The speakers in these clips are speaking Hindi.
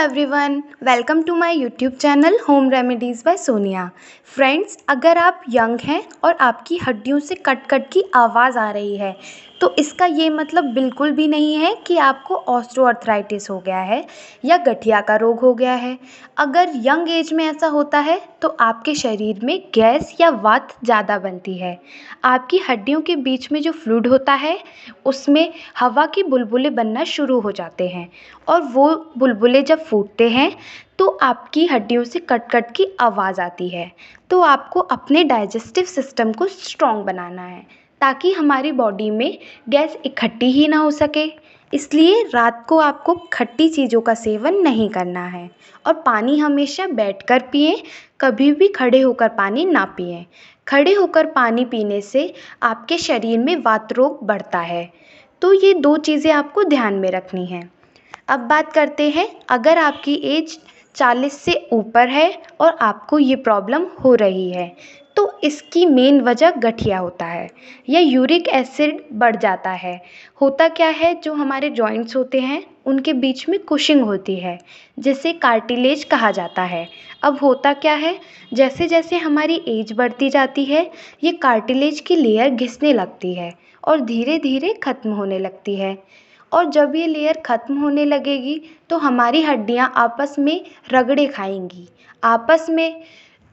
Everyone, welcome to my YouTube channel home remedies by Sonia. Friends, अगर आप यंग हैं और आपकी हड्डियों से कट कट की आवाज़ आ रही है तो इसका ये मतलब बिल्कुल भी नहीं है कि आपको ऑस्टियोआर्थराइटिस हो गया है या गठिया का रोग हो गया है। अगर यंग एज में ऐसा होता है तो आपके शरीर में गैस या वात ज़्यादा बनती है। आपकी हड्डियों के बीच में जो फ्लूइड होता है उसमें हवा की बुलबुले बनना शुरू हो जाते हैं और वो बुलबुले जब फूटते हैं तो आपकी हड्डियों से कट कट की आवाज़ आती है। तो आपको अपने डाइजेस्टिव सिस्टम को स्ट्रॉन्ग बनाना है ताकि हमारी बॉडी में गैस इकट्ठी ही ना हो सके। इसलिए रात को आपको खट्टी चीज़ों का सेवन नहीं करना है और पानी हमेशा बैठकर पिएं, कभी भी खड़े होकर पानी ना पिएं। खड़े होकर पानी पीने से आपके शरीर में वात रोग बढ़ता है। तो ये 2 चीज़ें आपको ध्यान में रखनी हैं। अब बात करते हैं, अगर आपकी एज 40 से ऊपर है और आपको ये प्रॉब्लम हो रही है तो इसकी मेन वजह गठिया होता है या यूरिक एसिड बढ़ जाता है। होता क्या है, जो हमारे जॉइंट्स होते हैं उनके बीच में कुशिंग होती है जिसे कार्टिलेज कहा जाता है। अब होता क्या है, जैसे जैसे हमारी एज बढ़ती जाती है ये कार्टिलेज की लेयर घिसने लगती है और धीरे धीरे ख़त्म होने लगती है। और जब ये लेयर ख़त्म होने लगेगी तो हमारी हड्डियाँ आपस में रगड़े खाएंगी आपस में,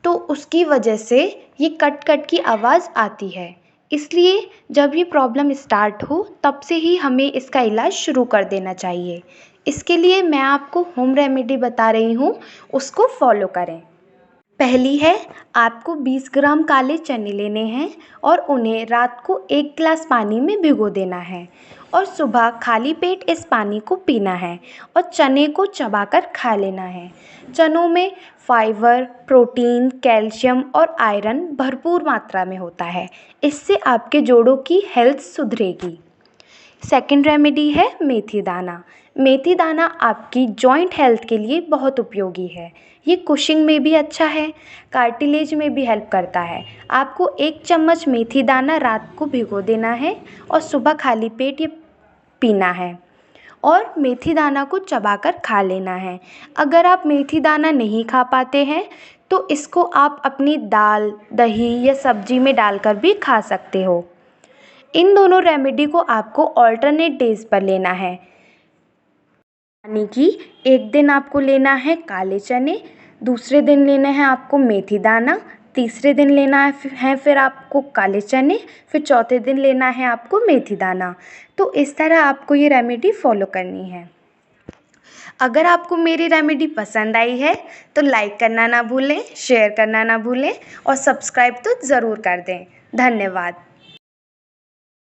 तो उसकी वजह से ये कट कट की आवाज़ आती है। इसलिए जब ये प्रॉब्लम स्टार्ट हो तब से ही हमें इसका इलाज शुरू कर देना चाहिए। इसके लिए मैं आपको होम रेमेडी बता रही हूँ, उसको फॉलो करें। पहली है, आपको 20 ग्राम काले चने लेने हैं और उन्हें रात को 1 गिलास पानी में भिगो देना है और सुबह खाली पेट इस पानी को पीना है और चने को चबाकर खा लेना है। चनों में फाइबर, प्रोटीन, कैल्शियम और आयरन भरपूर मात्रा में होता है। इससे आपके जोड़ों की हेल्थ सुधरेगी। सेकंड रेमेडी है मेथी दाना। मेथी दाना आपकी जॉइंट हेल्थ के लिए बहुत उपयोगी है। ये कुशिंग में भी अच्छा है, कार्टिलेज में भी हेल्प करता है। आपको 1 चम्मच मेथी दाना रात को भिगो देना है और सुबह खाली पेट ये पीना है और मेथी दाना को चबाकर खा लेना है। अगर आप मेथी दाना नहीं खा पाते हैं तो इसको आप अपनी दाल, दही या सब्जी में डालकर भी खा सकते हो। इन दोनों रेमेडी को आपको ऑल्टरनेट डेज पर लेना है, यानी कि एक दिन आपको लेना है काले चने, दूसरे दिन लेना है आपको मेथी दाना, तीसरे दिन लेना है फिर आपको काले चने, फिर चौथे दिन लेना है आपको मेथी दाना। तो इस तरह आपको ये रेमेडी फॉलो करनी है। अगर आपको मेरी रेमेडी पसंद आई है तो लाइक करना ना भूलें, शेयर करना ना भूलें और सब्सक्राइब तो ज़रूर कर दें। धन्यवाद।